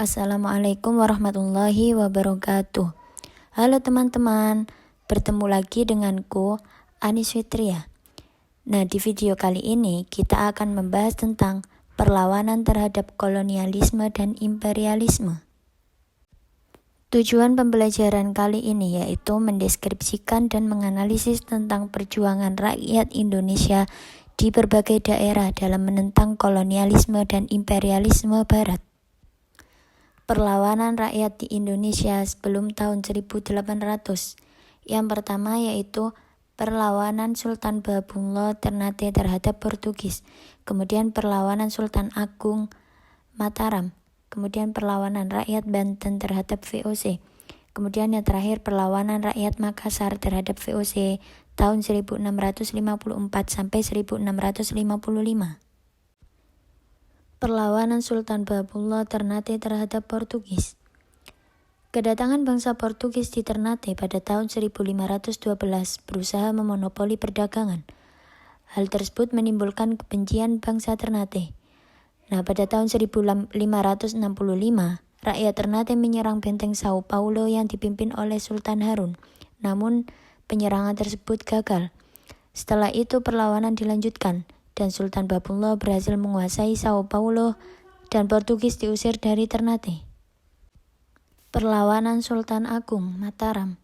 Assalamualaikum warahmatullahi wabarakatuh. Halo teman-teman, bertemu lagi denganku, Anis Fitria. Nah, di video kali ini kita akan membahas tentang perlawanan terhadap kolonialisme dan imperialisme. Tujuan pembelajaran kali ini yaitu mendeskripsikan dan menganalisis tentang perjuangan rakyat Indonesia di berbagai daerah dalam menentang kolonialisme dan imperialisme Barat. Perlawanan rakyat di Indonesia sebelum tahun 1800. Yang pertama yaitu perlawanan Sultan Babunglo Ternate terhadap Portugis, kemudian perlawanan Sultan Agung Mataram, kemudian perlawanan rakyat Banten terhadap VOC, kemudian yang terakhir perlawanan rakyat Makassar terhadap VOC tahun 1654 sampai 1655. Perlawanan Sultan Babunglo Ternate terhadap Portugis. Kedatangan bangsa Portugis di Ternate pada tahun 1512 berusaha memonopoli perdagangan. Hal tersebut menimbulkan kebencian bangsa Ternate. Nah, pada tahun 1565, rakyat Ternate menyerang benteng Sao Paulo yang dipimpin oleh Sultan Harun. Namun, penyerangan tersebut gagal. Setelah itu perlawanan dilanjutkan, dan Sultan Babunglo berhasil menguasai Sao Paulo dan Portugis diusir dari Ternate. Perlawanan Sultan Agung Mataram.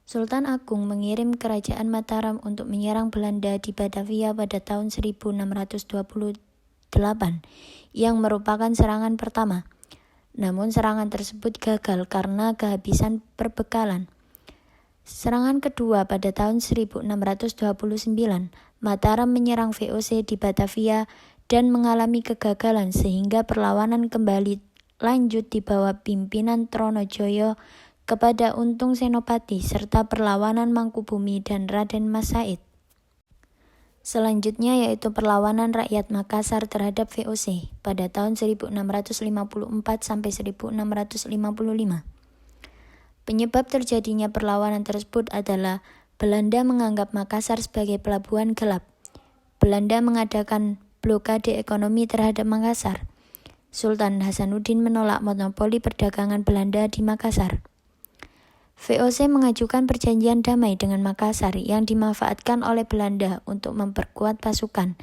Sultan Agung mengirim kerajaan Mataram untuk menyerang Belanda di Batavia pada tahun 1628 yang merupakan serangan pertama. Namun serangan tersebut gagal karena kehabisan perbekalan. Serangan kedua pada tahun 1629, Mataram menyerang VOC di Batavia dan mengalami kegagalan sehingga perlawanan kembali lanjut di bawah pimpinan Tronojoyo kepada Untung Senopati serta perlawanan Mangkubumi dan Raden Mas Said. Selanjutnya yaitu perlawanan rakyat Makassar terhadap VOC pada tahun 1654 sampai 1655. Penyebab terjadinya perlawanan tersebut adalah Belanda menganggap Makassar sebagai pelabuhan gelap. Belanda mengadakan blokade ekonomi terhadap Makassar. Sultan Hasanuddin menolak monopoli perdagangan Belanda di Makassar. VOC mengajukan perjanjian damai dengan Makassar yang dimanfaatkan oleh Belanda untuk memperkuat pasukan.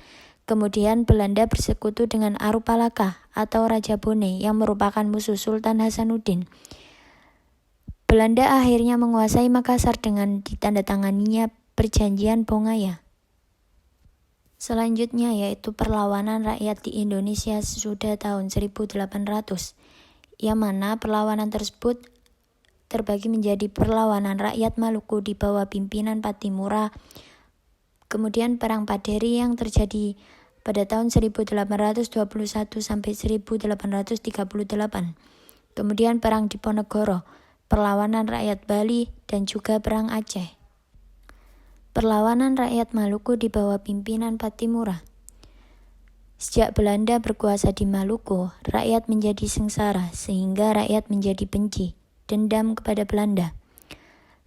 Kemudian Belanda bersekutu dengan Arupalaka atau Raja Bone yang merupakan musuh Sultan Hasanuddin. Belanda akhirnya menguasai Makassar dengan ditandatanganinya perjanjian Bongaya. Selanjutnya yaitu perlawanan rakyat di Indonesia sesudah tahun 1800, yang mana perlawanan tersebut terbagi menjadi perlawanan rakyat Maluku di bawah pimpinan Patimura, kemudian Perang Paderi yang terjadi pada tahun 1821 sampai 1838, kemudian Perang Diponegoro, perlawanan rakyat Bali, dan juga Perang Aceh. Perlawanan rakyat Maluku di bawah pimpinan Patimura. Sejak Belanda berkuasa di Maluku, rakyat menjadi sengsara sehingga rakyat menjadi benci, dendam kepada Belanda.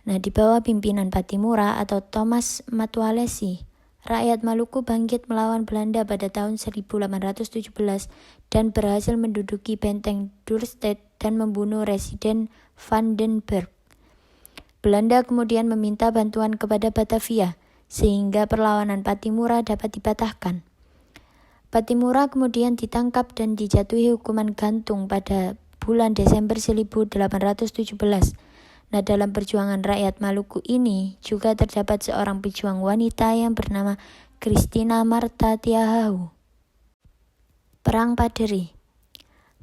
Nah, di bawah pimpinan Patimura atau Thomas Matualesi, rakyat Maluku bangkit melawan Belanda pada tahun 1817 dan berhasil menduduki benteng Dorset dan membunuh Residen Van den Berg. Belanda kemudian meminta bantuan kepada Batavia, sehingga perlawanan Patimura dapat dipatahkan. Patimura kemudian ditangkap dan dijatuhi hukuman gantung pada bulan Desember 1817. Nah, dalam perjuangan rakyat Maluku ini juga terdapat seorang pejuang wanita yang bernama Christina Marta Tiahahu. Perang Paderi.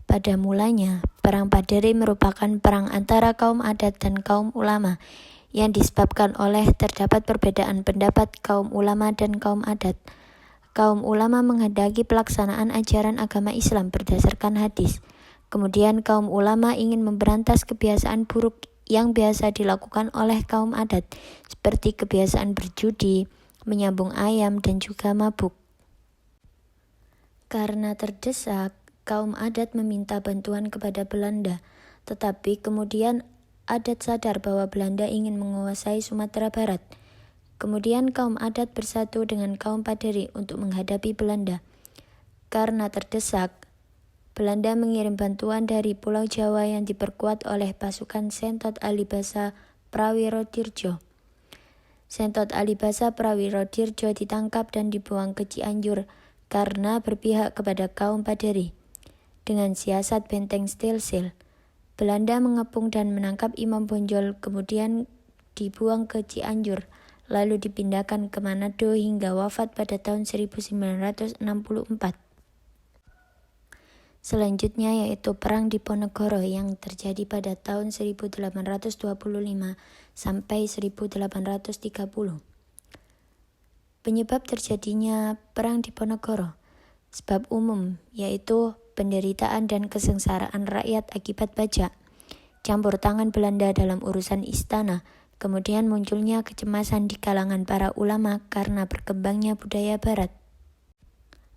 Pada mulanya, Perang Paderi merupakan perang antara kaum adat dan kaum ulama yang disebabkan oleh terdapat perbedaan pendapat kaum ulama dan kaum adat. Kaum ulama menghendaki pelaksanaan ajaran agama Islam berdasarkan hadis. Kemudian kaum ulama ingin memberantas kebiasaan buruk yang biasa dilakukan oleh kaum adat, seperti kebiasaan berjudi, menyambung ayam, dan juga mabuk. Karena terdesak, kaum adat meminta bantuan kepada Belanda, tetapi kemudian adat sadar bahwa Belanda ingin menguasai Sumatera Barat. Kemudian kaum adat bersatu dengan kaum Paderi untuk menghadapi Belanda. Karena terdesak, Belanda mengirim bantuan dari Pulau Jawa yang diperkuat oleh pasukan Sentot Alibasa Prawirodirjo. Sentot Alibasa Prawirodirjo ditangkap dan dibuang ke Cianjur karena berpihak kepada kaum Paderi. Dengan siasat benteng Stilsil, Belanda mengepung dan menangkap Imam Bonjol, kemudian dibuang ke Cianjur, lalu dipindahkan ke Manado hingga wafat pada tahun 1964. Selanjutnya yaitu Perang Diponegoro yang terjadi pada tahun 1825 sampai 1830. Penyebab terjadinya Perang Diponegoro, sebab umum, yaitu penderitaan dan kesengsaraan rakyat akibat pajak, campur tangan Belanda dalam urusan istana, kemudian munculnya kecemasan di kalangan para ulama karena berkembangnya budaya barat.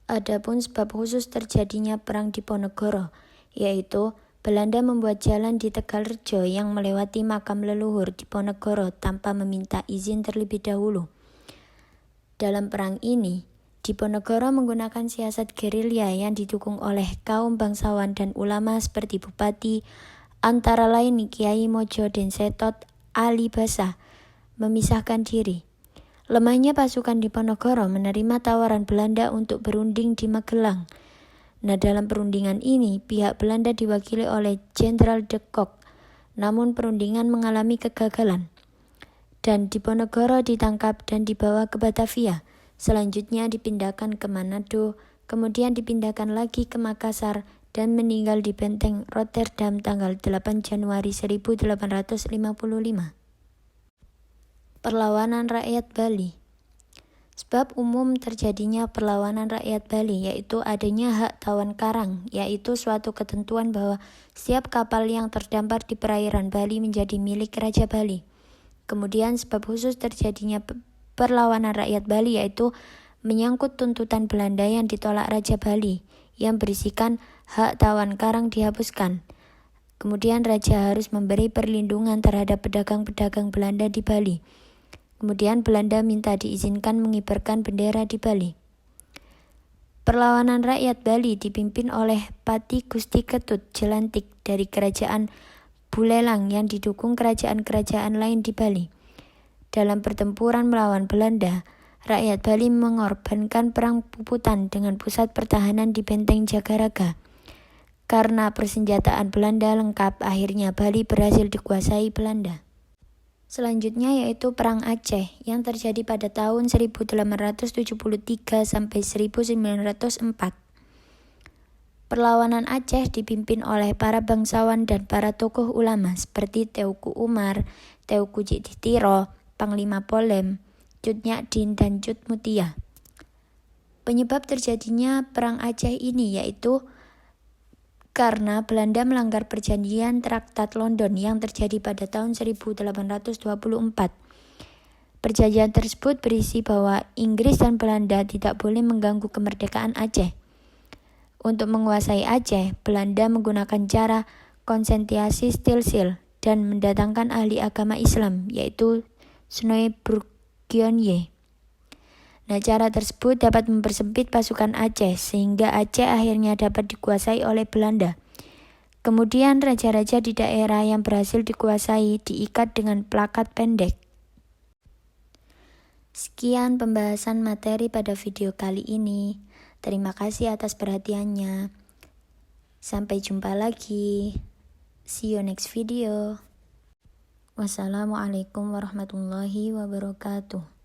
Adapun sebab khusus terjadinya Perang Diponegoro, yaitu Belanda membuat jalan di Tegalrejo yang melewati makam leluhur Diponegoro tanpa meminta izin terlebih dahulu. Dalam perang ini, Diponegoro menggunakan siasat gerilya yang didukung oleh kaum bangsawan dan ulama seperti bupati, antara lain Kiai Mojo dan Sentot Alibasa, memisahkan diri. Lemahnya pasukan Diponegoro menerima tawaran Belanda untuk berunding di Magelang. Nah, dalam perundingan ini, pihak Belanda diwakili oleh Jenderal de Kock, namun perundingan mengalami kegagalan. Dan Diponegoro ditangkap dan dibawa ke Batavia. Selanjutnya dipindahkan ke Manado, kemudian dipindahkan lagi ke Makassar, dan meninggal di benteng Rotterdam tanggal 8 Januari 1855. Perlawanan rakyat Bali. Sebab umum terjadinya perlawanan rakyat Bali yaitu adanya hak tawan karang, yaitu suatu ketentuan bahwa setiap kapal yang terdampar di perairan Bali menjadi milik Raja Bali. Kemudian sebab khusus terjadinya perlawanan rakyat Bali yaitu menyangkut tuntutan Belanda yang ditolak Raja Bali yang berisikan hak tawan karang dihapuskan. Kemudian Raja harus memberi perlindungan terhadap pedagang-pedagang Belanda di Bali. Kemudian Belanda minta diizinkan mengibarkan bendera di Bali. Perlawanan rakyat Bali dipimpin oleh Pati Gusti Ketut Jelantik dari kerajaan Buleleng yang didukung kerajaan-kerajaan lain di Bali. Dalam pertempuran melawan Belanda, rakyat Bali mengorbankan perang puputan dengan pusat pertahanan di Benteng Jagaraga. Karena persenjataan Belanda lengkap, akhirnya Bali berhasil dikuasai Belanda. Selanjutnya yaitu Perang Aceh yang terjadi pada tahun 1873 sampai 1904. Perlawanan Aceh dipimpin oleh para bangsawan dan para tokoh ulama seperti Teuku Umar, Teuku Jititiro, Panglima Polem, Cut Nyadin, dan Cut Mutia. Penyebab terjadinya Perang Aceh ini yaitu karena Belanda melanggar perjanjian Traktat London yang terjadi pada tahun 1824. Perjanjian tersebut berisi bahwa Inggris dan Belanda tidak boleh mengganggu kemerdekaan Aceh. Untuk menguasai Aceh, Belanda menggunakan cara konsentrasi Stilsil dan mendatangkan ahli agama Islam, yaitu Snoe Burgionye. Nah, cara tersebut dapat mempersempit pasukan Aceh, sehingga Aceh akhirnya dapat dikuasai oleh Belanda. Kemudian raja-raja di daerah yang berhasil dikuasai diikat dengan plakat pendek. Sekian pembahasan materi pada video kali ini. Terima kasih atas perhatiannya. Sampai jumpa lagi. See you next video. Wassalamualaikum warahmatullahi wabarakatuh.